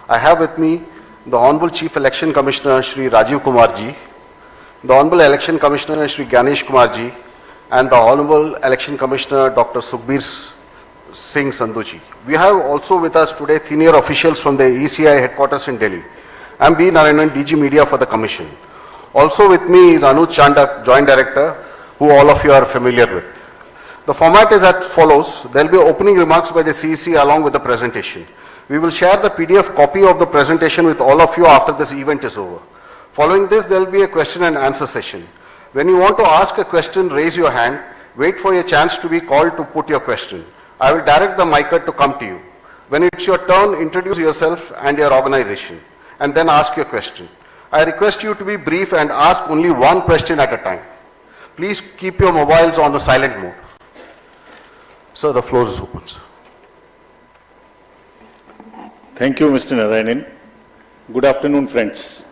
I have with me the Honorable Chief Election Commissioner Shri Rajiv Kumar Ji, the Honorable Election Commissioner Shri Ganesh Kumar Ji, and the Honorable Election Commissioner Dr. Sukhbir Singh Sandhu Ji. We have also with us today senior officials from the ECI headquarters in Delhi. I am B. Narayanan, DG Media for the Commission. Also with me is Anuj Chandak, Joint Director, who all of you are familiar with. The format is as follows. There will be opening remarks by the CEC along with the presentation. We will share the PDF copy of the presentation with all of you after this event is over. Following this, there will be a question and answer session. When you want to ask a question, raise your hand. Wait for your chance to be called to put your question. I will direct the micer to come to you. When it's your turn, introduce yourself and your organization, and then ask your question. I request you to be brief and ask only one question at a time. Please keep your mobiles on the silent mode. So the floor is open. Thank you, Mr. Narayanan. Good afternoon, friends.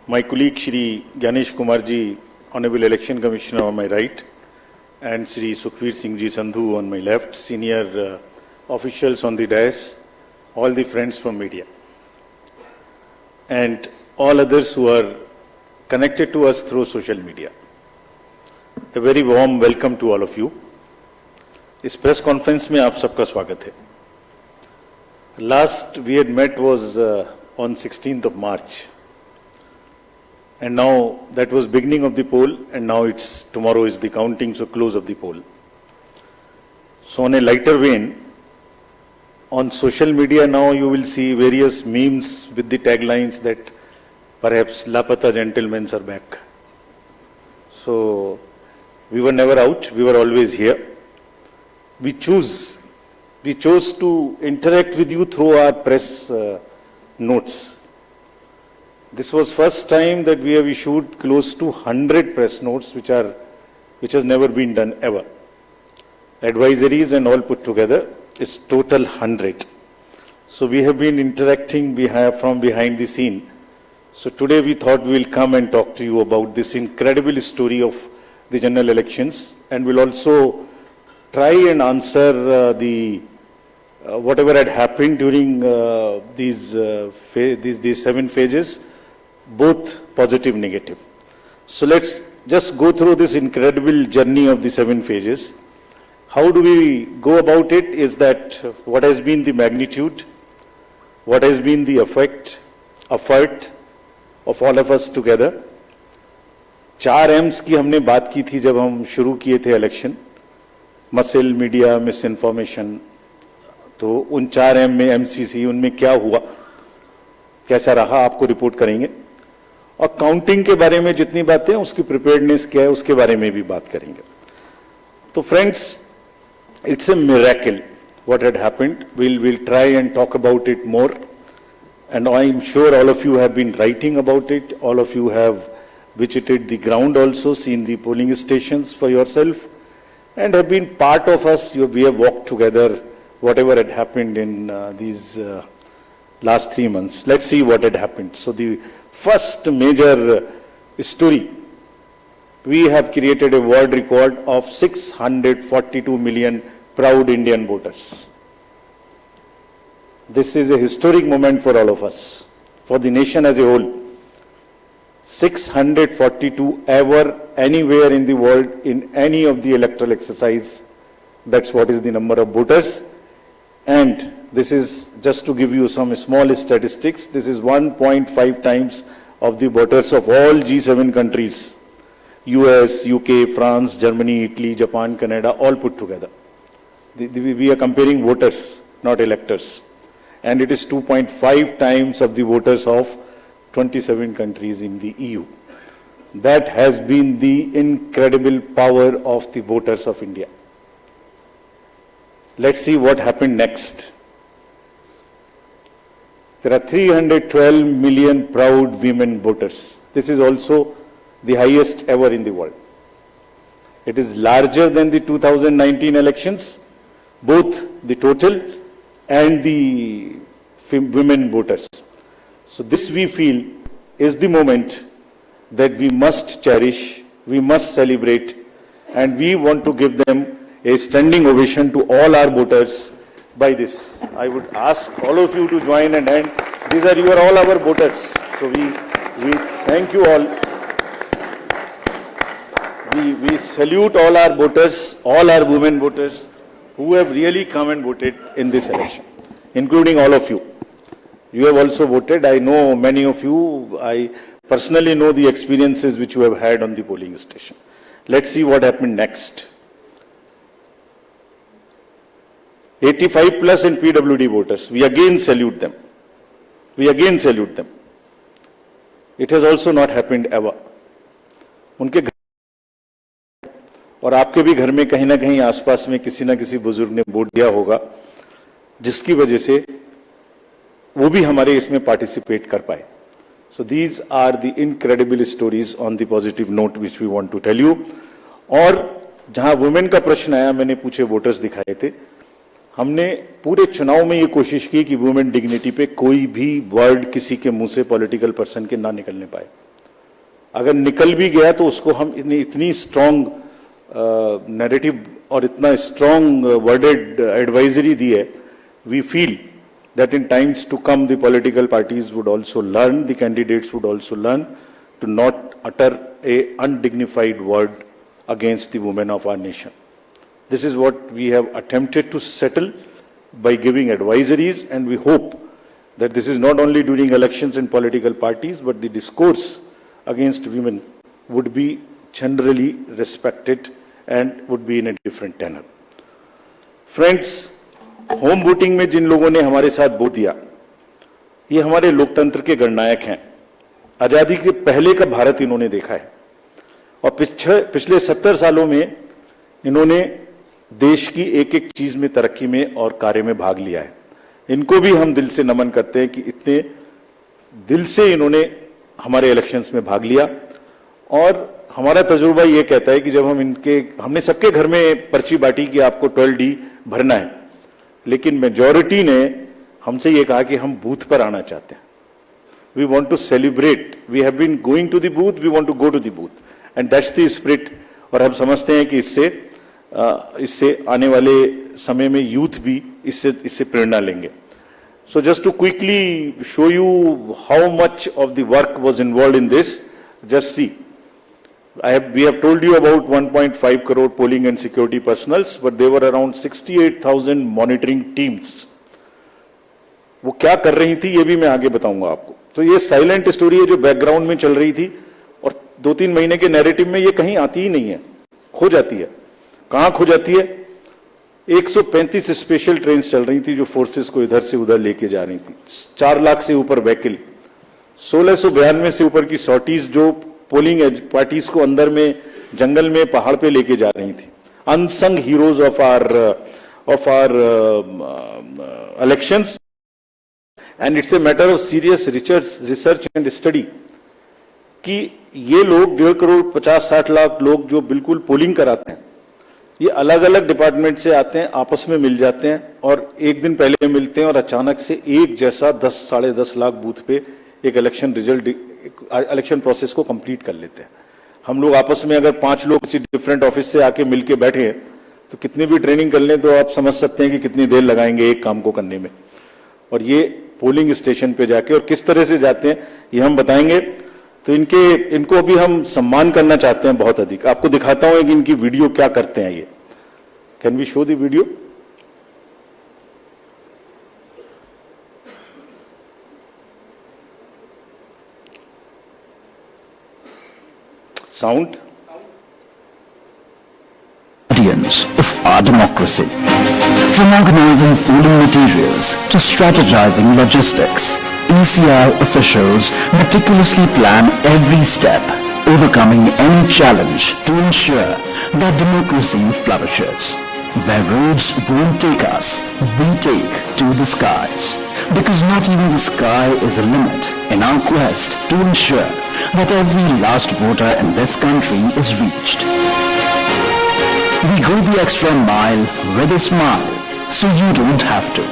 My colleague Shri Ganesh Kumar Ji, Honorable Election Commissioner on my right, and Shri Sukhbir Singh Ji Sandhu on my left, senior officials on the dais, all the friends from media, and all others who are connected to us through social media. A very warm welcome to all of you. इस press conference में आप सबका स्वागत है. Last we had met was on 16th of March, and now that was beginning of the poll, and now tomorrow is the counting, so close of the poll. So on a lighter vein, on social media now you will see various memes with the taglines that perhaps Lapata gentlemen are back. So we were never out, we were always here. We chose to interact with you through our press notes. This was first time that we have issued close to 100 press notes, which has never been done ever. Advisories and all put together, it's total 100. So we have been interacting from behind the scene. So today we thought we will come and talk to you about this incredible story of the general elections, and we'll also try and answer whatever had happened during these 7 phases, both positive, negative. So let's just go through this incredible journey of the 7 phases. How do we go about it is that what has been the magnitude, what has been the effort of all of us together. 4 M's की हमने बात की थी जब हम शुरू किए थे election, muscle, media, miss information. तो उन 4 M में MCC, उनमें क्या हुआ, कैसा रहा, आपको रिपोर्ट करेंगे. और काउंटिंग के बारे में जितनी बातें, उसकी प्रिपेयर्डनेस क्या है, उसके बारे में भी बात करेंगे. तो friends, it's a miracle what had happened. We'll try and talk about it more, and I'm sure all of you have been writing about it. All of you have visited the ground also, seen the polling stations for yourself, and have been part of us. We have walked together, whatever had happened in these last 3 months. Let's see what had happened. So the first major story, we have created a world record of 642 million proud Indian voters. This is a historic moment for all of us, for the nation as a whole. 642 ever, anywhere in the world, in any of the electoral exercise. That's what is the number of voters. And this is just to give you some small statistics. This is 1.5 times of the voters of all G7 countries. US, UK, France, Germany, Italy, Japan, Canada, all put together. We are comparing voters, not electors. And it is 2.5 times of the voters of 27 countries in the EU. That has been the incredible power of the voters of India. Let's see what happened next. There are 312 million proud women voters. This is also the highest ever in the world. It is larger than the 2019 elections, both the total and the women voters. So this, we feel, is the moment that we must cherish, we must celebrate, and we want to give them a standing ovation to all our voters by this. I would ask all of you to join and these are all our voters. So we thank you all. We salute all our voters, all our women voters who have really come and voted in this election, including all of you. You have also voted. I know many of you. I personally know the experiences which you have had on the polling station. Let's see what happened next. 85 plus in PWD voters. We again salute them. We again salute them. It has also not happened ever. उनके घर और आपके भी घर में कहीं ना कहीं आसपास में किसी ना किसी बुजुर्ग ने वोट दिया होगा, जिसकी वजह से वो भी हमारे इसमें पार्टिसिपेट कर पाए. So these are the incredible stories on the positive note which we want to tell you. और जहां वुमेन का प्रश्न आया, मैंने पूछे वोटर्स दिखाए थे. हमने पूरे चुनाव में ये कोशिश की कि वुमेन डिग्निटी पे कोई भी वर्ड किसी के मुंह से पॉलिटिकल पर्सन के ना निकलने पाए. अगर निकल भी गया तो उसको हम इतनी स्ट्रॉन्ग नैरेटिव और इतना स्ट्रॉन्ग वर्डेड एडवाइजरी दी है. We feel that in times to come the political parties would also learn, the candidates would also learn to not utter a undignified word against the women of our nation. This is what we have attempted to settle by giving advisories, and we hope that this is not only during elections in political parties, but the discourse against women would be generally respected and would be in a different tenor. Friends, home voting में जिन लोगों ने हमारे साथ vote दिया, ये हमारे लोकतंत्र के गणनायक हैं. आजादी के पहले का भारत इन्होंने देखा है और पिछले 70 सालों में इन्होंने देश की एक एक चीज में तरक्की में और कार्य में भाग लिया है. इनको भी हम दिल से नमन करते हैं कि इतने दिल से इन्होंने हमारे इलेक्शंस में भाग लिया. और हमारा तजुर्बा ये कहता है कि जब हमने सबके घर में पर्ची बांटी कि आपको 12D भरना है, लेकिन मेजॉरिटी ने हमसे ये कहा कि हम बूथ पर आना चाहते हैं. We want to celebrate. We have been going to the booth, we want to go to the booth, and that's the spirit. और हम समझते हैं कि इससे आने वाले समय में यूथ भी इससे प्रेरणा लेंगे. So just to quickly show you how much of the work was involved in this, just see. We have told you about 1.5 crore polling and security personals, but there were around 68,000 monitoring teams. वो क्या कर रही थी ये भी मैं आगे बताऊंगा आपको. तो ये साइलेंट स्टोरी है जो बैकग्राउंड में चल रही थी और 2-3 महीने के नैरेटिव में ये कहीं आती ही नहीं है, खो जाती है. कहां खो जाती है? 135 स्पेशल ट्रेन चल रही थी जो फोर्सेस को इधर से उधर लेके जा रही थी. 4 लाख से ऊपर व्हीकल, 1692 से ऊपर की सॉर्टीज जो पोलिंग पार्टीज को अंदर में जंगल में पहाड़ पे लेके जा रही थी. Unsung heroes of our elections, and it's a matter of serious research and study कि ये लोग 1.5 करोड़ 50-60 लाख लोग जो बिल्कुल पोलिंग कराते हैं, ये अलग अलग डिपार्टमेंट से आते हैं, आपस में मिल जाते हैं और एक दिन पहले मिलते हैं और अचानक से एक जैसा 10-10.5 लाख बूथ पे एक इलेक्शन प्रोसेस को कंप्लीट कर लेते हैं. हम लोग आपस में अगर 5 लोग किसी डिफरेंट ऑफिस से आके मिलके बैठे हैं तो कितनी भी ट्रेनिंग कर लें तो आप समझ सकते हैं कि कितनी देर लगाएंगे एक काम को करने में. और ये पोलिंग स्टेशन पे जाके और किस तरह से जाते हैं ये हम बताएंगे. तो इनको भी हम सम्मान करना चाहते हैं बहुत अधिक. आपको दिखाता हूं कि इनकी वीडियो क्या करते हैं. ये can we show the video? Sound. Of our democracy. From organizing polling materials to strategizing logistics, ECI officials meticulously plan every step, overcoming any challenge to ensure that democracy flourishes. Where roads won't take us, we take to the skies. Because not even the sky is a limit in our quest to ensure that every last voter in this country is reached. We go the extra mile with a smile, so you don't have to,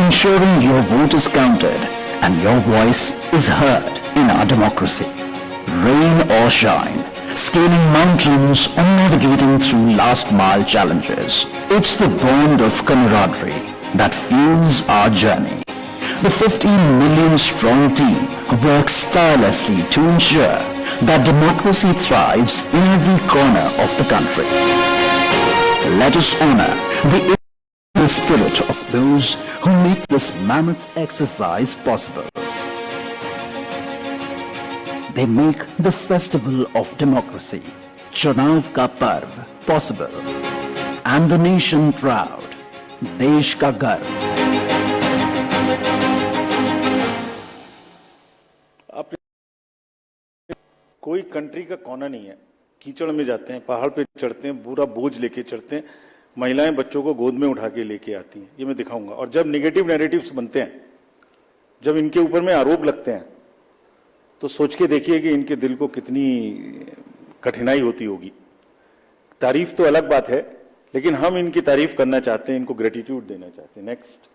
ensuring your vote is counted and your voice is heard in our democracy. Rain or shine, scaling mountains or navigating through last mile challenges, it's the bond of camaraderie that fuels our journey. The 15 million strong team works tirelessly to ensure that democracy thrives in every corner of the country. Let us honor the spirit of those who make this mammoth exercise possible. They make the festival of democracy, Chunav ka Parv, possible, and the nation proud, Desh ka Garv. कोई country का कोना नहीं है, कीचड़ में जाते हैं, पहाड़ पे चढ़ते हैं, पूरा बोझ लेके चढ़ते हैं, महिलाएं बच्चों को गोद में उठा के लेके आती हैं, ये मैं दिखाऊंगा। और जब नेगेटिव नैरेटिव्स बनते हैं, जब इनके ऊपर में आरोप लगते हैं, तो सोच के देखिए कि इनके दिल को कितनी कठिनाई होती होगी। तारीफ तो अलग बात है, लेकिन हम इनकी तारीफ करना चाहते हैं, इनको ग्रेटिट्यूड देना चाहते हैं। नेक्स्ट।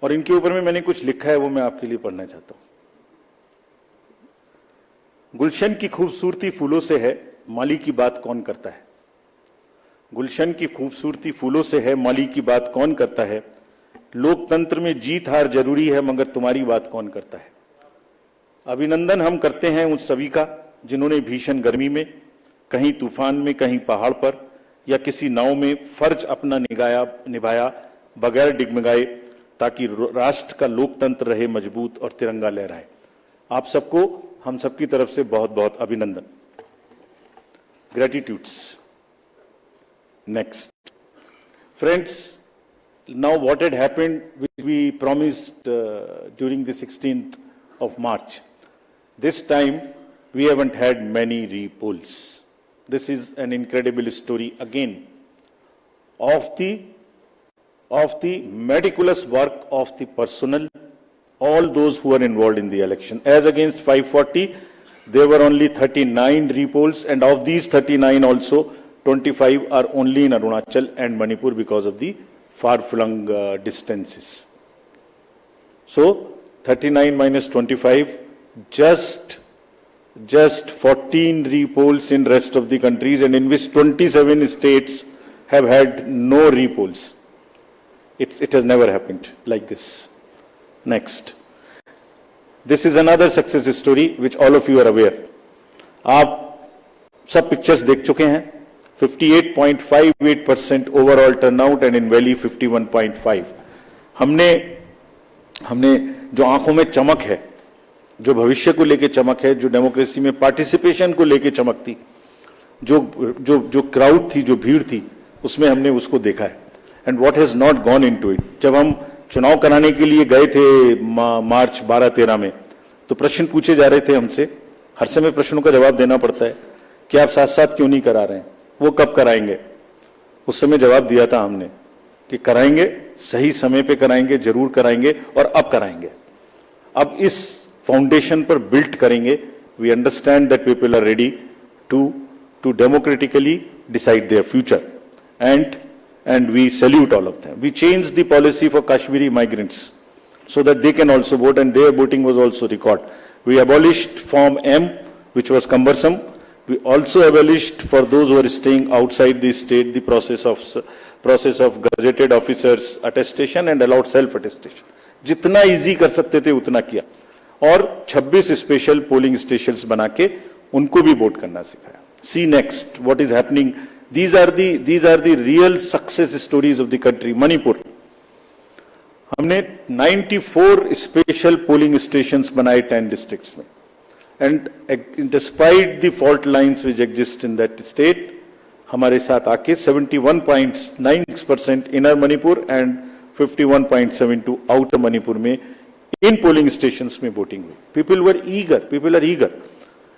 और इनके ऊपर में मैंने कुछ लिखा है, वो मैं आपके लिए पढ़ना चाहता हूं। गुलशन की खूबसूरती फूलों से है, माली की बात कौन करता है। गुलशन की खूबसूरती फूलों से है, माली की बात कौन करता है। लोकतंत्र में जीत हार जरूरी है, मगर तुम्हारी बात कौन करता है। अभिनंदन हम करते हैं उन सभी का जिन्होंने भीषण गर्मी में, कहीं तूफान में, कहीं पहाड़ पर या किसी नाव में फर्ज अपना निभाया बगैर डिगमगाए, ताकि राष्ट्र का लोकतंत्र रहे मजबूत और तिरंगा लहराए। आप सबको हम सबकी तरफ से बहुत बहुत अभिनंदन। Gratitudes. Next. Friends, now what had happened, which we promised during the 16th of March. This time we haven't had many repolls. This is an incredible story again of the meticulous work of the personnel, all those who are involved in the election. As against 540, there were only 39 repolls, and of these 39 also 25 are only in Arunachal and Manipur because of the far-flung distances. So 39 minus 25, just 14 repolls in rest of the countries, and in which 27 states have had no repolls. It has never happened like this. Next. This is another success story which all of you are aware. आप सब pictures देख चुके हैं। 58.58% overall turnout and in valley 51.5। हमने जो आंखों में चमक है, जो भविष्य को लेके चमक है, जो डेमोक्रेसी में पार्टिसिपेशन को लेके चमक थी, जो क्राउड थी, जो भीड़ थी, उसमें हमने उसको देखा है। And what has not gone into it. जब हम चुनाव कराने के लिए गए थे मार्च 12-13 में, तो प्रश्न पूछे जा रहे थे हमसे, हर समय प्रश्नों का जवाब देना पड़ता है कि आप साथ साथ क्यों नहीं करा रहे हैं, वो कब कराएंगे। उस समय जवाब दिया था हमने कि कराएंगे, सही समय पे कराएंगे, जरूर कराएंगे और अब कराएंगे। अब इस फाउंडेशन पर बिल्ड करेंगे। We understand that people are ready to democratically decide their future, and we salute all of them. We changed the policy for Kashmiri migrants so that they can also vote, and their voting was also recorded. We abolished Form M, which was cumbersome. We also abolished for those who are staying outside the state the process of gazetted officers attestation and allowed self attestation. जितना easy कर सकते थे उतना किया, और 26 special polling stations बना के उनको भी वोट करना सिखाया। See next what is happening. These are the real success stories of the country. Manipur, हमने 94 स्पेशल पोलिंग स्टेशंस बनाए 10 डिस्ट्रिक्ट्स में, and despite the fault lines which exist in that state, हमारे साथ आके 71.96% inner Manipur and 51.72 outer Manipur में in polling stations में voting हुई। People are eager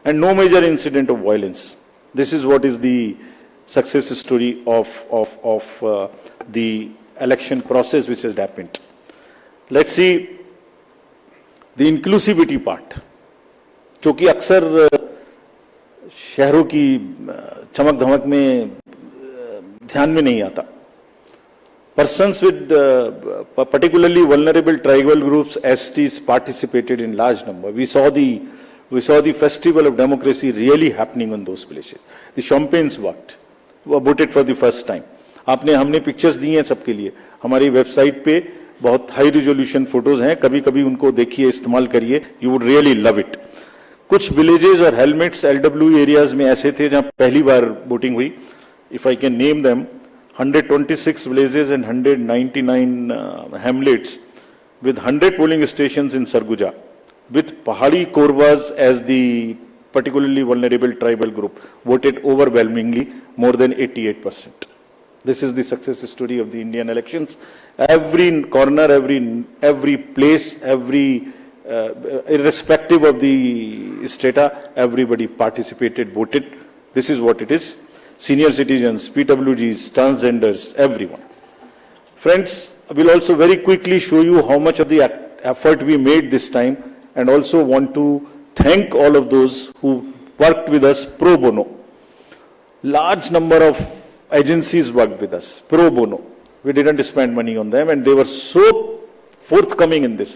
and no major incident of violence. This is what is the success story of the election process which has happened. Let's see the inclusivity part, जो कि अक्सर शहरों की चमक धमक में ध्यान में नहीं आता। Persons with particularly vulnerable tribal groups, STs, participated in large number. We saw the festival of democracy really happening in those places. The Champaigns voted for the first time. आपने हमने पिक्चर्स दी हैं सबके लिए, हमारी वेबसाइट पे बहुत high resolution photos हैं, कभी कभी उनको देखिए, इस्तेमाल करिए, you would really love it. कुछ विलेजेस और हेलमेट्स LW एरियाज में ऐसे थे जहां पहली बार वोटिंग हुई। If I can name them, 126 villages and 199 hamlets with 100 polling stations in Sarguja, with Pahadi Korwas as the particularly vulnerable tribal group, voted overwhelmingly, more than 88%. This is the success story of the Indian elections. Every corner, every place, irrespective of the strata, everybody participated, voted. This is what it is. Senior citizens, PWGs, transgenders, everyone. Friends, I will also very quickly show you how much of the effort we made this time, and also want to thank all of those who worked with us pro bono. Large number of agencies worked with us pro bono. We didn't spend money on them and they were so forthcoming in this.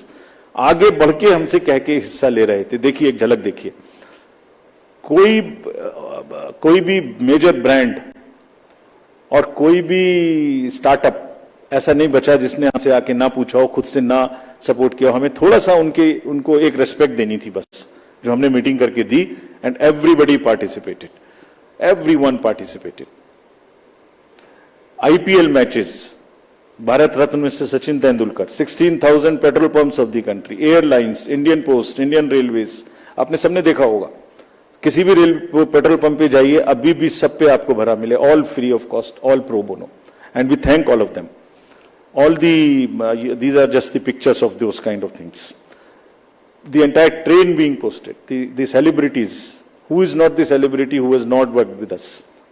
आगे बढ़ के हमसे कह के हिस्सा ले रहे थे। देखिए एक झलक देखिए, कोई भी मेजर ब्रांड और कोई भी स्टार्टअप ऐसा नहीं बचा जिसने हमसे आके ना पूछा हो, खुद से ना सपोर्ट किया हो। हमें थोड़ा सा उनको एक रेस्पेक्ट देनी थी बस, जो हमने मीटिंग करके दी, and everybody participated, everyone participated. IPL matches, Bharat Ratna mister Sachin Tendulkar, 16,000 petrol pumps of the country, airlines, Indian post, Indian railways, आपने सबने देखा होगा। किसी भी पेट्रोल पंप पे जाइए, अभी भी सब पे आपको भरा मिले, all free of cost, all pro bono, and we thank all of them. All these are just the pictures of those kind of things. The entire train being posted, the celebrities, who is not the celebrity who has not worked with us,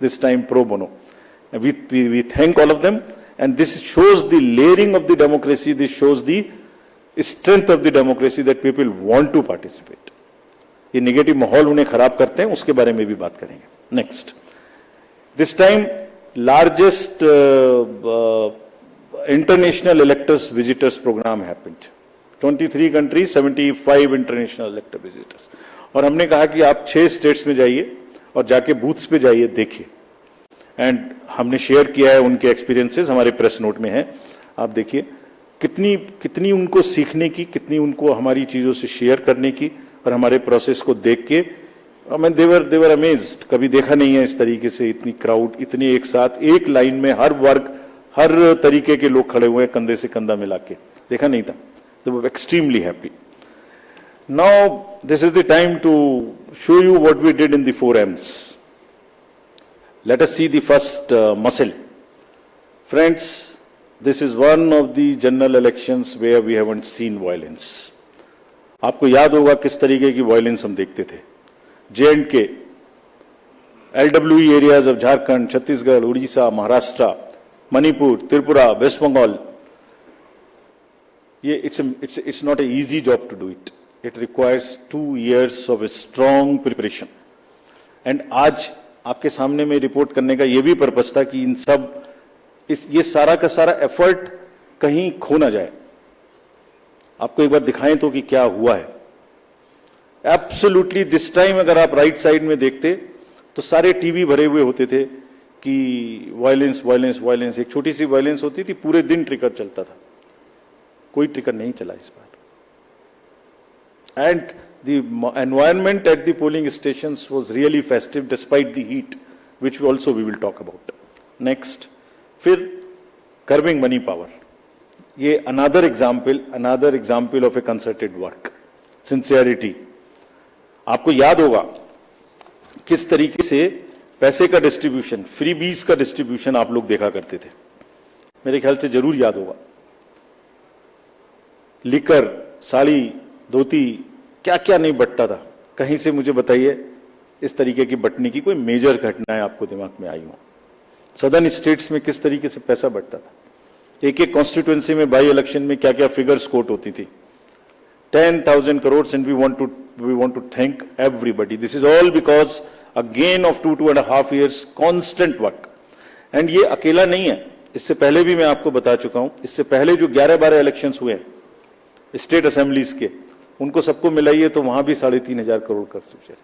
this time pro bono. And we thank all of them, and this shows the layering of the democracy, this shows the strength of the democracy, that people want to participate. ये negative माहौल उन्हें खराब करते हैं, उसके बारे में भी बात करेंगे। Next. This time, largest international electors visitors program happened. 23 countries, 75 international elector visitors. और हमने कहा कि आप 6 स्टेट्स में जाइए और जाके बूथ्स पे जाइए, देखिए। एंड हमने शेयर किया है उनके एक्सपीरियंसेस, हमारे प्रेस नोट में है, आप देखिए कितनी उनको सीखने की, कितनी उनको हमारी चीजों से शेयर करने की, और हमारे प्रोसेस को देख के देवर अमेज्ड। कभी देखा नहीं है इस तरीके से इतनी क्राउड, इतनी एक साथ एक लाइन में हर वर्ग, हर तरीके के लोग खड़े हुए हैं, कंधे से कंधा मिला के, देखा नहीं था। They were extremely happy. Now this is the time to show you what we did in the 4 M's. Let us see the first muscle. Friends, this is one of the general elections where we haven't seen violence. आपको याद होगा किस तरीके की violence हम देखते थे। J&K, LWE areas of Jharkhand, Chhattisgarh, Odisha, Maharashtra, Manipur, Tripura, West Bengal. It's not an easy job to do it. It requires 2 years of a strong preparation. And आज आपके सामने में रिपोर्ट करने का ये भी पर्पस था कि ये सारा का सारा एफर्ट कहीं खो ना जाए। आपको एक बार दिखाएं तो कि क्या हुआ है। एब्सोल्युटली दिस टाइम अगर आप राइट साइड में देखते तो सारे टीवी भरे हुए होते थे कि वायलेंस वायलेंस वायलेंस। एक छोटी सी वायलेंस होती थी, पूरे दिन ट्रिगर चलता था। कोई ट्रिगर नहीं चला इस बार। And the environment at the polling stations was really festive despite the heat, which we will talk about. Next, फिर कर्बिंग मनी पावर, ये another example of a concerted work, sincerity. आपको याद होगा किस तरीके से पैसे का डिस्ट्रीब्यूशन, फ्रीबीज का डिस्ट्रीब्यूशन आप लोग देखा करते थे, मेरे ख्याल से जरूर याद होगा। लिकर, साड़ी, धोती, क्या क्या नहीं बंटता था। कहीं से मुझे बताइए इस तरीके की बंटने की कोई मेजर घटनाएं आपको दिमाग में आई हो। सदर्न स्टेट्स में किस तरीके से पैसा बंटता था, एक कॉन्स्टिट्यूएंसी में बाई इलेक्शन में क्या क्या फिगर्स कोट होती थी। 10,000 crores, and we want to thank everybody. This is all because again of 2.5 years constant work. And ये अकेला नहीं है, इससे पहले भी मैं आपको बता चुका हूं। इससे पहले जो 11-12 इलेक्शंस हुए स्टेट असेंबलीज के, उनको सबको मिलाइए तो वहां भी 3,500 करोड़ खर्च।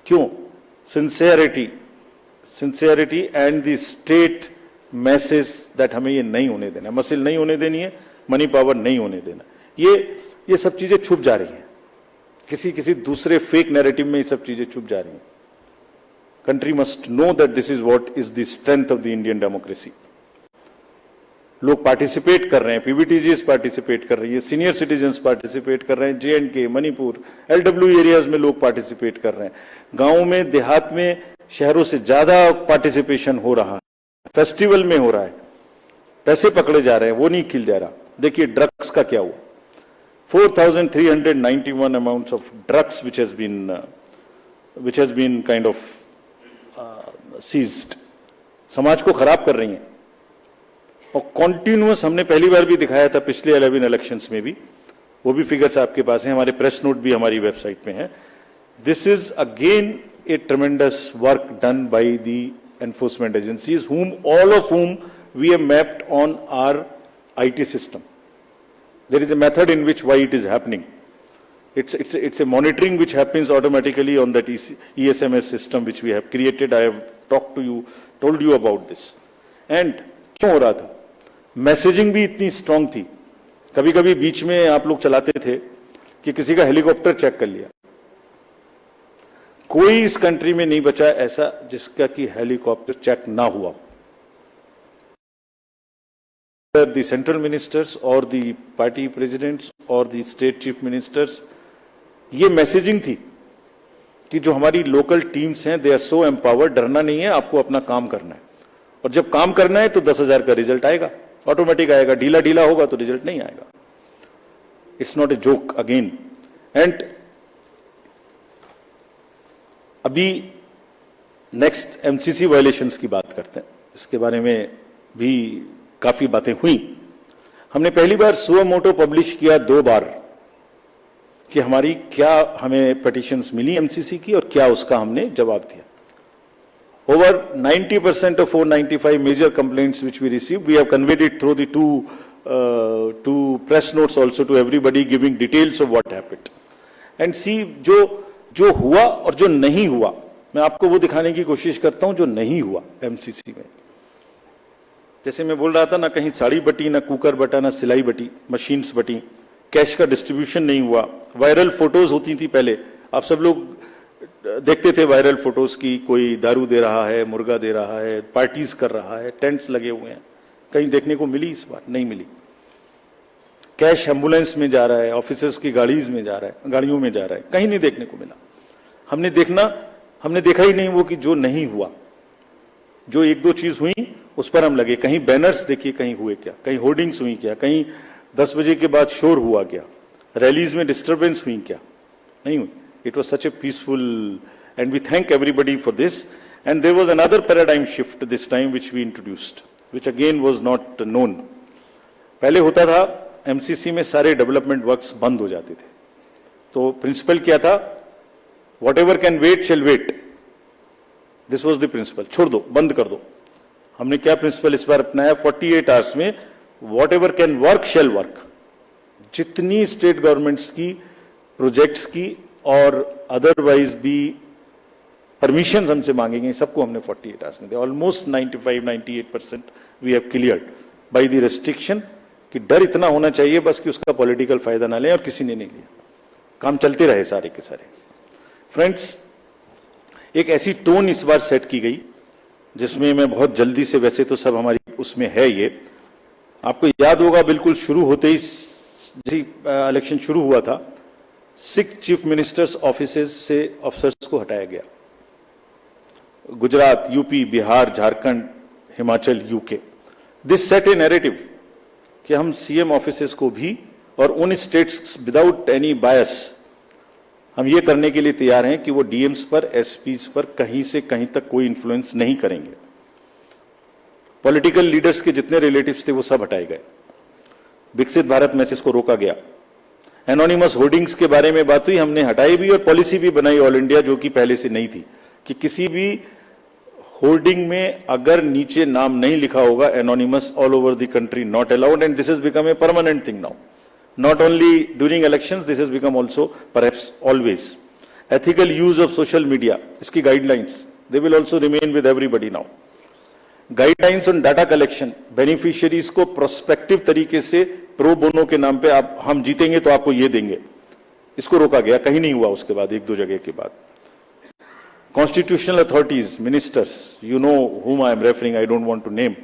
क्यों? Sincerity, sincerity and the state message that हमें ये नहीं होने देना, मसिल नहीं होने देनी है, मनी पावर नहीं होने देना। ये सब चीजें छुप जा रही हैं, किसी दूसरे फेक नैरेटिव में ये सब चीजें छुप जा रही हैं। Country must know that this is what is the strength of the Indian democracy. लोग पार्टिसिपेट कर रहे हैं, पीबीटीजीज पार्टिसिपेट कर रही है, सीनियर सिटीजन्स पार्टिसिपेट कर रहे हैं, JNK, मणिपुर, LW एरियाज में लोग पार्टिसिपेट कर रहे हैं, गांवों में, देहात में, शहरों से ज्यादा पार्टिसिपेशन हो रहा है, फेस्टिवल में हो रहा है, पैसे पकड़े जा रहे हैं, वो नहीं खिल जा रहा। देखिए ड्रग्स का क्या हुआ, 4,391 amounts of drugs which has been kind of seized, समाज को खराब कर रही हैं। और कॉन्टिन्यूअस, हमने पहली बार भी दिखाया था पिछले 11 इलेक्शंस में भी, वो भी फिगर्स आपके पास हैं, हमारे प्रेस नोट भी हमारी वेबसाइट पे हैं। This is again A ट्रेमेंडस work done by the enforcement agencies, all of whom we have mapped on our IT system. There is a method in which why it is happening. It's a monitoring which happens automatically on that ESMS system which we have created. I have told you about this. And क्यों हो रहा था? Messaging भी इतनी strong थी, कभी कभी बीच में आप लोग चलाते थे कि किसी का हेलीकॉप्टर चेक कर लिया। कोई इस कंट्री में नहीं बचा ऐसा जिसका कि हेलीकॉप्टर चेक ना हुआ। The central ministers or the party presidents or the state chief ministers, ये मैसेजिंग थी कि जो हमारी लोकल टीम्स हैं, दे आर सो एम्पावर्ड, डरना नहीं है, आपको अपना काम करना है, और जब काम करना है तो 10,000 का रिजल्ट आएगा, ऑटोमेटिक आएगा, ढीला होगा तो रिजल्ट नहीं आएगा। It's not a joke again. And अभी नेक्स्ट MCC वायलेशंस की बात करते हैं, इसके बारे में भी काफी बातें हुई। हमने पहली बार सुओ मोटो पब्लिश किया 2 बार कि हमारी क्या हमें पिटीशंस मिली MCC की और क्या उसका हमने जवाब दिया। Over 90% of 495 major complaints which we received, we have conveyed it through the two press notes also to everybody, giving details of what happened. And see, जो हुआ और जो नहीं हुआ, मैं आपको वो दिखाने की कोशिश करता हूं जो नहीं हुआ MCC में। जैसे मैं बोल रहा था ना, कहीं साड़ी बटी, ना कुकर बटा, ना सिलाई बटी, मशीन्स बटी, कैश का डिस्ट्रीब्यूशन नहीं हुआ, वायरल फोटोज होती थी पहले, आप सब लोग देखते थे वायरल फोटोज की, कोई दारू दे रहा है, मुर्गा दे रहा है, पार्टीज कर रहा है, टेंट्स लगे हुए हैं, कहीं देखने को मिली? इस बार नहीं मिली। कैश एम्बुलेंस में जा रहा है, ऑफिसर्स की गाड़ियों में जा रहा है, कहीं नहीं देखने को मिला। हमने देखा ही नहीं वो कि जो नहीं हुआ, जो 1-2 चीज हुई उस पर हम लगे। कहीं बैनर्स देखिए, कहीं हुए क्या, कहीं होर्डिंग्स हुई क्या, कहीं 10 बजे के बाद शोर हुआ क्या, रैलीज में डिस्टर्बेंस हुई क्या? नहीं हुई। It was such a peaceful, and we thank everybody for this. And there was another paradigm shift this time which we introduced, which again was not known. पहले होता था MCC में सारे डेवलपमेंट वर्क्स बंद हो जाते थे, तो प्रिंसिपल क्या था? Whatever can wait shall wait. This was the principle. छोड़ दो, बंद कर दो। हमने क्या प्रिंसिपल इस बार अपनाया? 48 आवर्स में whatever can work shall work. जितनी स्टेट गवर्नमेंट्स की प्रोजेक्ट्स की और अदरवाइज भी परमिशन हमसे मांगेंगे, सबको हमने 48 आवर्स में दिया। Almost 95-98% we have cleared by the restriction, कि डर इतना होना चाहिए बस कि उसका पॉलिटिकल फायदा ना लें, और किसी ने नहीं लिया, काम चलते रहे सारे के सारे। फ्रेंड्स, एक ऐसी टोन इस बार सेट की गई जिसमें मैं बहुत जल्दी से, वैसे तो सब हमारी उसमें है, ये आपको याद होगा बिल्कुल शुरू होते ही जैसे इलेक्शन शुरू हुआ था, 6 चीफ मिनिस्टर्स ऑफिसेज से ऑफिसर्स को हटाया गया। Gujarat, UP, Bihar, Jharkhand, Himachal, UK. This set A narrative कि हम सीएम ऑफिसेज को भी, और उन स्टेट्स विदाउट एनी बायस, हम ये करने के लिए तैयार हैं कि वो डीएम्स पर, एसपीज पर कहीं से कहीं तक कोई इन्फ्लुएंस नहीं करेंगे। पॉलिटिकल लीडर्स के जितने रिलेटिव्स थे वो सब हटाए गए। विकसित भारत मैसेज को रोका गया। एनोनिमस होर्डिंग्स के बारे में बात हुई, हमने हटाई भी और पॉलिसी भी बनाई ऑल इंडिया, जो कि पहले से नहीं थी, कि किसी भी होर्डिंग में अगर नीचे नाम नहीं लिखा होगा, anonymous all over the country not allowed, and this has become a permanent thing now, not only during elections, this has become also perhaps always. Ethical use of social media, इसकी guidelines They will also remain with everybody now. Guidelines on data collection, beneficiaries को prospective तरीके से pro bono के नाम पे आप हम जीतेंगे तो आपको ये देंगे, इसको रोका गया, कहीं नहीं हुआ उसके बाद, एक दो जगह के बाद. Constitutional authorities, ministers, you know whom I am referring, I don't want to name,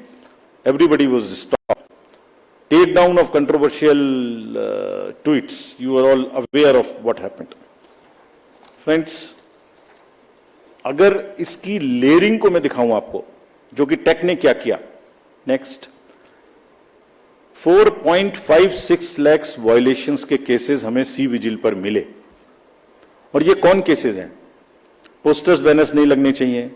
everybody was stopped. Take down of controversial tweets, you are all aware of what happened. Friends, अगर इसकी लेयरिंग को मैं दिखाऊं आपको, जो कि take ने क्या किया, नेक्स्ट, 4.56 लाख वायलेशंस के केसेस हमें सी विजिल पर मिले. और ये कौन केसेस हैं? पोस्टर्स बैनर्स नहीं लगने चाहिए,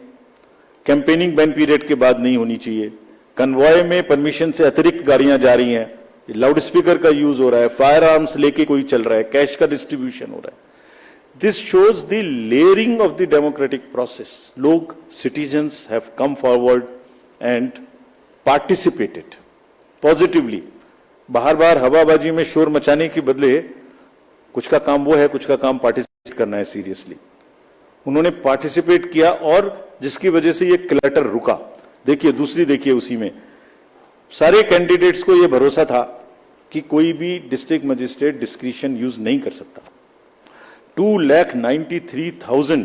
कैंपेनिंग बैन पीरियड के बाद नहीं होनी चाहिए, कन्वॉय में परमिशन से अतिरिक्त गाड़ियां जा रही हैं, लाउड स्पीकर का यूज हो रहा है, फायर आर्म्स लेके कोई चल रहा है, कैश का डिस्ट्रीब्यूशन हो रहा है. This shows the layering of the democratic process. लोग, citizens have come forward and participated positively. बाहर बाहर हवाबाजी में शोर मचाने के बदले कुछ का काम वो है, कुछ का काम पार्टिसिपेट करना है सीरियसली. उन्होंने पार्टिसिपेट किया और जिसकी वजह से ये क्लटर रुका. देखिए, दूसरी देखिए, उसी में सारे कैंडिडेट्स को यह भरोसा था कि कोई भी डिस्ट्रिक्ट मजिस्ट्रेट डिस्क्रिशन यूज नहीं कर सकता. 2,93,000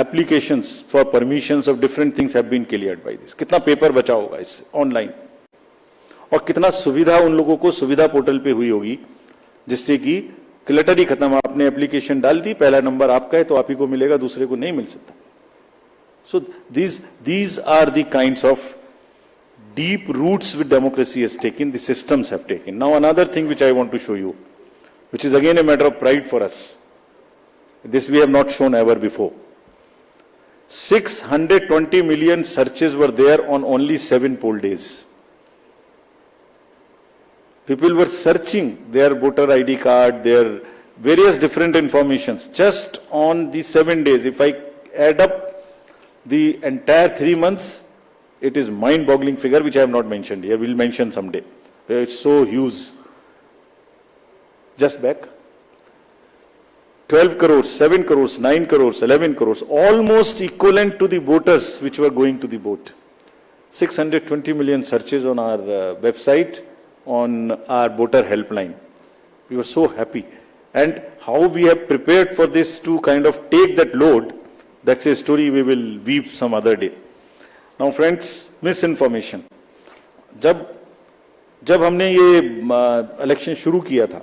applications for permissions of different things have been cleared by this. कितना पेपर बचा होगा इससे ऑनलाइन, और कितना सुविधा उन लोगों को सुविधा पोर्टल पे हुई होगी, जिससे कि क्लटर ही खत्म. आपने एप्लीकेशन डाल दी, पहला नंबर आपका है तो आप ही को मिलेगा, दूसरे को नहीं मिल सकता. सो these are the kinds of deep roots which democracy has taken, the systems have taken. Now another thing which I want to show you, which is again a matter of pride for us. This we have not shown ever before. 620 million searches were there on only 7 poll days. People were searching their voter ID card, their various different informations just on the 7 days. If I add up the entire 3 months, it is mind-boggling figure which I have not mentioned here. We'll mention someday. It's so huge. Just back. 12 crores, 7 crores, 9 crores, 11 crores, almost equivalent to the voters which were going to the vote. 620 million searches on our website, on our voter helpline. We were so happy. And how we have prepared for this to kind of take that load, that's a story we will weave some other day. Now friends, misinformation. जब हमने ये election शुरू किया था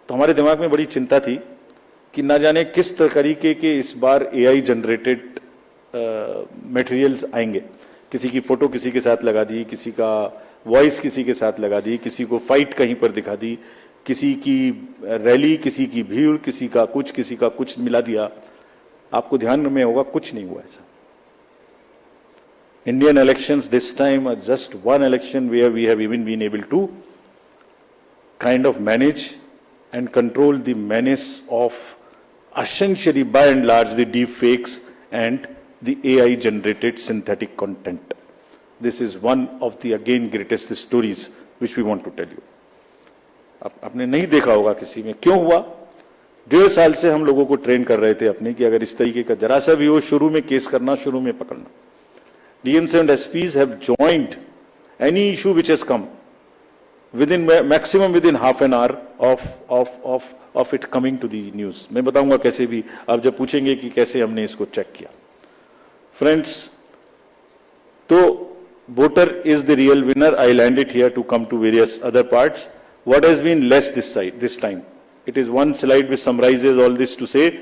तो हमारे दिमाग में बड़ी चिंता थी कि ना जाने किस तरीके के इस बार एआई जनरेटेड मटेरियल्स आएंगे. किसी की फोटो किसी के साथ लगा दी, किसी का वॉइस किसी के साथ लगा दी, किसी को फाइट कहीं पर दिखा दी, किसी की रैली, किसी की भीड़, किसी का कुछ मिला दिया. आपको ध्यान में होगा कुछ नहीं हुआ ऐसा. Indian elections this time are just one election where we have even been able to kind of manage and control the menace of essentially by and large the deep fakes and the AI generated synthetic content. This is one of the again greatest stories which we want to tell you. आपने नहीं देखा होगा किसी में. क्यों हुआ? 1.5 साल से हम लोगों को ट्रेन कर रहे थे अपने कि अगर इस तरीके का जरा सा भी हो, शुरू में केस करना, शुरू में पकड़ना. DMs and SPs have joined any issue which has come within maximum within half an hour of it coming to the news. मैं बताऊंगा कैसे भी, आप जब पूछेंगे कि कैसे हमने इसको चेक किया. Friends, तो voter is the real winner. I land it here to come to various other parts. What has been less this time? It is one slide which summarizes all this to say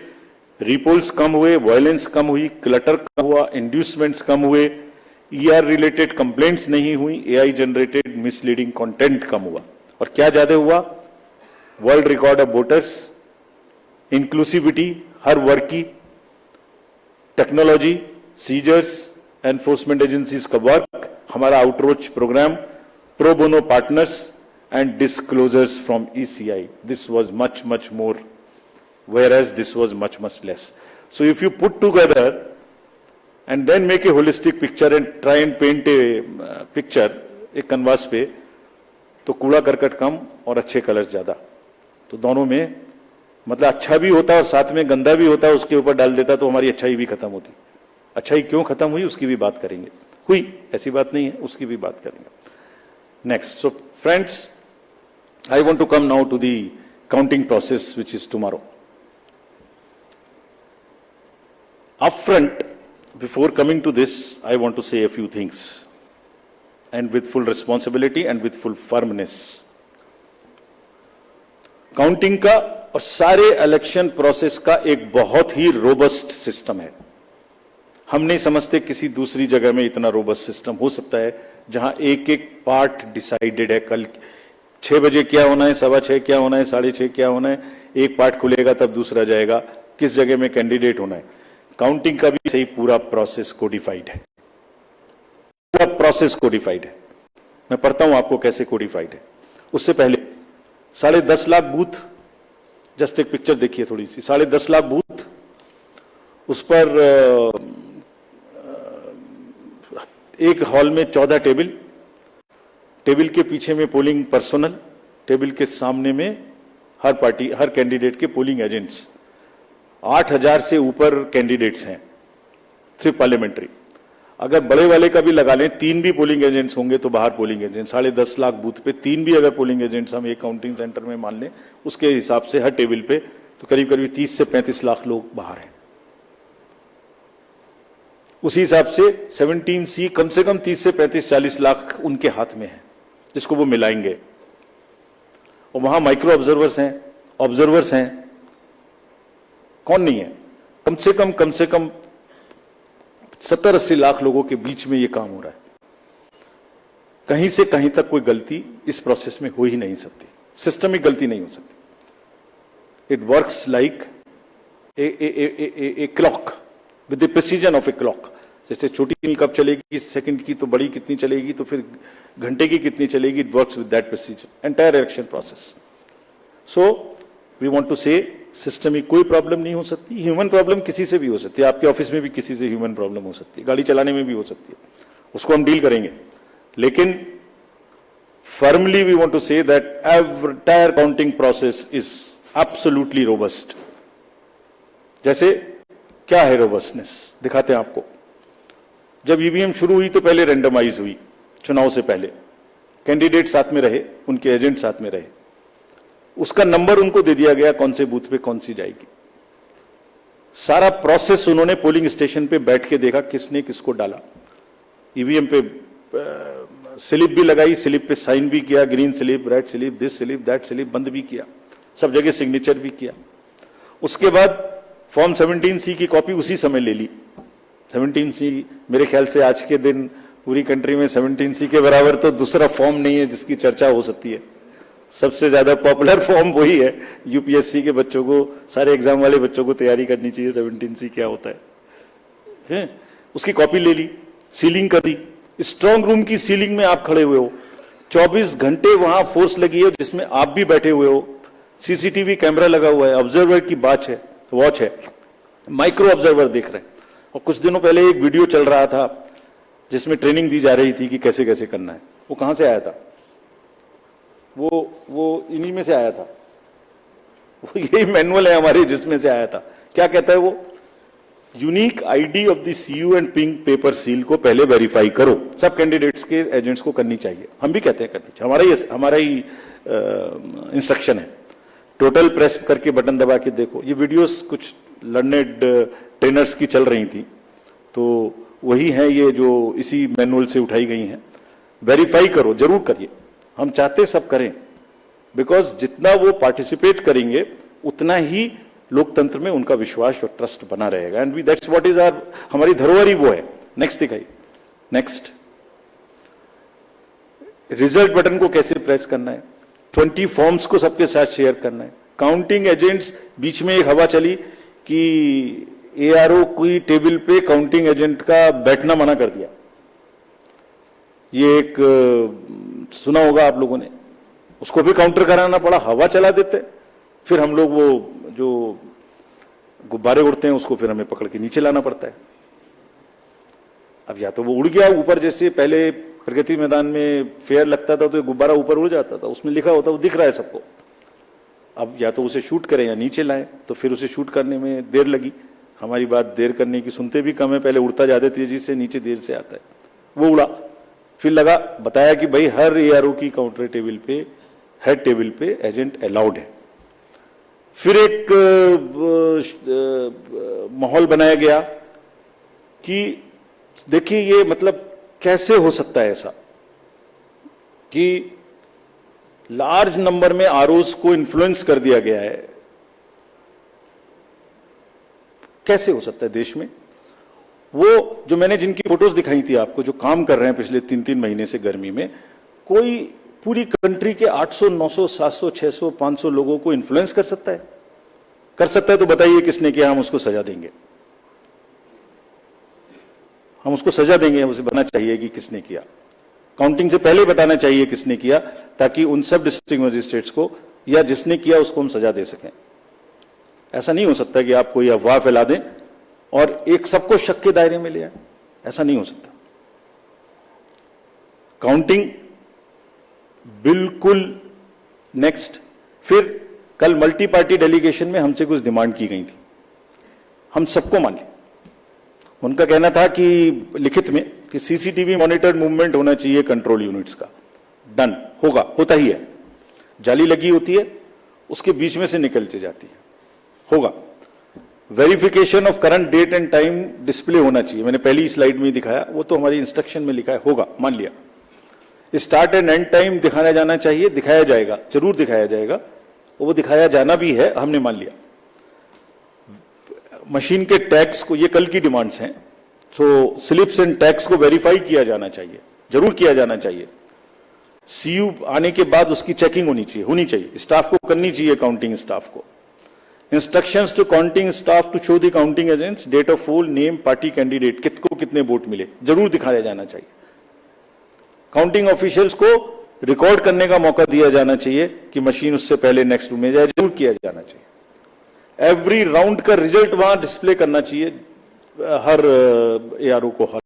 repolls कम हुए, violence कम हुई, clutter कम हुआ, inducements कम हुए, ER related complaints नहीं हुई, AI generated misleading content कम हुआ. और क्या ज्यादा हुआ? World record of voters, inclusivity हर वर्ग की, टेक्नोलॉजी, सीजर्स, एनफोर्समेंट एजेंसीज का वर्क, हमारा outreach program, pro bono partners and disclosures from ECI. This was much more, whereas this was much less. So if you put together and then make a holistic picture and try and paint a picture एक canvas पे, तो कूड़ा करकट कम और अच्छे colours ज्यादा. तो दोनों में मतलब अच्छा भी होता और साथ में गंदा भी होता, उसके ऊपर डाल देता तो हमारी अच्छाई भी खत्म होती. अच्छाई क्यों खत्म हुई उसकी भी बात करेंगे, हुई ऐसी बात नहीं है, उसकी भी बात करेंगे। Next, so friends, I want to come now to the counting process, which is tomorrow. Upfront, before coming to this, I want to say a few things, and with full responsibility and with full firmness. Counting का और सारे election process का एक बहुत ही robust system है। हम नहीं समझते किसी दूसरी जगह में इतना रोबस्ट सिस्टम हो सकता है जहां एक एक पार्ट डिसाइडेड है। कल 6 बजे क्या होना है, 6:15 क्या होना है, 6:30 क्या होना है, एक पार्ट खुलेगा तब दूसरा जाएगा, किस जगह में कैंडिडेट होना है। काउंटिंग का भी सही पूरा प्रोसेस कोडिफाइड है, पूरा प्रोसेस कोडिफाइड है। मैं पढ़ता हूं आपको कैसे कोडिफाइड है। उससे पहले 10.5 लाख बूथ, जस्ट एक पिक्चर देखिए थोड़ी सी, 10.5 लाख बूथ, उस पर एक हॉल में 14 टेबल, टेबल के पीछे में पोलिंग पर्सोनल, टेबल के सामने में हर पार्टी, हर कैंडिडेट के पोलिंग एजेंट्स। 8,000 से ऊपर कैंडिडेट्स हैं सिर्फ पार्लियामेंट्री। अगर बड़े वाले का भी लगा लें, 3 भी पोलिंग एजेंट्स होंगे तो बाहर पोलिंग एजेंट, 10.5 लाख बूथ पे 3 भी अगर पोलिंग एजेंट्स हम एक काउंटिंग सेंटर में मान लें, उसके हिसाब से हर टेबल पे तो करीब करीब 30 से 35 लाख लोग बाहर हैं। उसी हिसाब से 17C कम से कम 30 से 35-40 लाख उनके हाथ में है, जिसको वो मिलाएंगे। और वहां माइक्रो ऑब्जर्वर्स हैं, कौन नहीं है, कम से कम 70-80 लाख लोगों के बीच में ये काम हो रहा है। कहीं से कहीं तक कोई गलती इस प्रोसेस में हो ही नहीं सकती, सिस्टमिक गलती नहीं हो सकती। It works like a clock with the precision of a clock. जैसे छोटी कब चलेगी सेकंड की, तो बड़ी कितनी चलेगी, तो फिर घंटे की कितनी चलेगी, it works with that precision entire election process. So we want to say system में कोई प्रॉब्लम नहीं हो सकती। ह्यूमन प्रॉब्लम किसी से भी हो सकती है, आपके ऑफिस में भी किसी से ह्यूमन प्रॉब्लम हो सकती है, गाड़ी चलाने में भी हो सकती है, उसको हम डील करेंगे। लेकिन firmly we want to say that entire counting process is absolutely robust. जैसे क्या है रोबस्टनेस, दिखाते हैं आपको। जब ईवीएम शुरू हुई तो पहले रेंडमाइज हुई, चुनाव से पहले कैंडिडेट साथ में रहे, उनके एजेंट साथ में रहे, उसका नंबर उनको दे दिया गया कौन से बूथ पे कौन सी जाएगी। सारा प्रोसेस उन्होंने पोलिंग स्टेशन पे बैठ के देखा किसने किसको डाला। ईवीएम पे स्लिप भी लगाई, स्लिप पे साइन भी किया, green slip, red slip, this slip, that slip, बंद भी किया, सब जगह सिग्नेचर भी किया। उसके बाद फॉर्म 17C की कॉपी उसी समय ले ली। 17C मेरे ख्याल से आज के दिन पूरी कंट्री में 17C के बराबर तो दूसरा फॉर्म नहीं है जिसकी चर्चा हो सकती है। सबसे ज्यादा पॉपुलर फॉर्म वही है। यूपीएससी के बच्चों को, सारे एग्जाम वाले बच्चों को तैयारी करनी चाहिए 17C क्या होता है। उसकी कॉपी ले ली, सीलिंग कर दी। स्ट्रांग रूम की सीलिंग में आप खड़े हुए हो, 24 घंटे वहां फोर्स लगी है जिसमें आप भी बैठे हुए हो, सीसीटीवी कैमरा लगा हुआ है, ऑब्जर्वर की वॉच है, माइक्रो ऑब्जर्वर देख रहे हैं। और कुछ दिनों पहले एक वीडियो चल रहा था जिसमें ट्रेनिंग दी जा रही थी कि कैसे कैसे करना है। वो कहां से आया था? वो इन्हीं में से आया था। वो यही मैनुअल है हमारे जिसमें से आया था। क्या कहता है वो? Unique ID of the CU and pink paper seal को पहले वेरीफाई करो। सब कैंडिडेट्स के एजेंट्स को करनी चाहिए, हम भी कहते हैं करनी चाहिए, हमारा ही इंस्ट्रक्शन है। टोटल प्रेस करके बटन दबा के देखो। ये वीडियोस कुछ लर्नेड ट्रेनर्स की चल रही थी, तो वही है ये जो इसी मैनुअल से उठाई गई हैं। वेरीफाई करो, जरूर करिए, हम चाहते सब करें, बिकॉज जितना वो पार्टिसिपेट करेंगे उतना ही लोकतंत्र में उनका विश्वास और ट्रस्ट बना रहेगा। And that's what is our, हमारी धरोहर ही वो है। नेक्स्ट दिखाइए। नेक्स्ट, रिजल्ट बटन को कैसे प्रेस करना है, 20 फॉर्म्स को सबके साथ शेयर करना है। काउंटिंग एजेंट्स, बीच में एक हवा चली कि एआरओ की टेबल पे काउंटिंग एजेंट का बैठना मना कर दिया। ये एक सुना होगा आप लोगों ने, उसको भी काउंटर कराना पड़ा, हवा चला देते। फिर हम लोग वो जो गुब्बारे उड़ते हैं उसको फिर हमें पकड़ के नीचे लाना पड़ता है। अब या तो वो उड़ गया ऊपर, जैसे पहले प्रगति मैदान में फेयर लगता था तो गुब्बारा ऊपर उड़ जाता था, उसमें लिखा होता, वो दिख रहा है सबको। अब या तो उसे शूट करें या नीचे लाएं, तो फिर उसे शूट करने में देर लगी, हमारी बात देर करने की सुनते भी कम है, पहले उड़ता ज्यादा तेजी से, नीचे देर से आता है, वो उड़ा, फिर लगा बताया कि भाई हर एआरओ की काउंटर टेबल पे, हेड टेबल पे एजेंट अलाउड है। फिर एक माहौल बनाया गया कि देखिए ये मतलब कैसे हो सकता है ऐसा कि लार्ज नंबर में आरओज को इन्फ्लुएंस कर दिया गया है, कैसे हो सकता है देश में। वो जो मैंने जिनकी फोटोज दिखाई थी आपको, जो काम कर रहे हैं पिछले 3-3 महीने से गर्मी में, कोई पूरी कंट्री के 800, 900, 700, 600, 500 लोगों को इन्फ्लुएंस कर सकता है? कर सकता है तो बताइए किसने किया, हम उसको सजा देंगे, हम उसको सजा देंगे, उसे बताना चाहिए कि किसने किया, काउंटिंग से पहले बताना चाहिए किसने किया, ताकि उन सब डिस्ट्रिक्ट मजिस्ट्रेट्स को या जिसने किया उसको हम सजा दे सकें। ऐसा नहीं हो सकता कि आप कोई अफवाह फैला दें और एक सबको शक के दायरे में ले आए, ऐसा नहीं हो सकता। काउंटिंग बिल्कुल नेक्स्ट। फिर कल मल्टी पार्टी डेलीगेशन में हमसे कुछ डिमांड की गई थी, हम सबको मान लिया। उनका कहना था कि लिखित में कि सीसीटीवी मॉनिटर्ड मूवमेंट होना चाहिए कंट्रोल यूनिट्स का। डन, होगा, होता ही है, जाली लगी होती है, उसके बीच में से निकलती जाती है, होगा। Verification of current date and time display होना चाहिए, मैंने पहली स्लाइड में ही दिखाया, वो तो हमारी इंस्ट्रक्शन में लिखा है, होगा, मान लिया। स्टार्ट एंड एंड टाइम दिखाया जाना चाहिए, दिखाया जाएगा, जरूर दिखाया जाएगा, वो दिखाया जाना भी है, हमने मान लिया। मशीन के टैग्स को, ये कल की डिमांड्स हैं, तो स्लिप्स एंड टैग्स को वेरीफाई किया जाना चाहिए, जरूर किया जाना चाहिए। सीयू आने के बाद उसकी चेकिंग होनी चाहिए, स्टाफ को करनी चाहिए, काउंटिंग स्टाफ को। Instructions to counting staff to show the counting agents date of poll, name, party candidate, किसको कितने वोट मिले, जरूर दिखाया जाना चाहिए। काउंटिंग ऑफिशियल्स को रिकॉर्ड करने का मौका दिया जाना चाहिए कि मशीन उससे पहले नेक्स्ट रूम में जाए, जरूर किया जाना चाहिए। एवरी राउंड का रिजल्ट वहां डिस्प्ले करना चाहिए हर एआरओ को, हर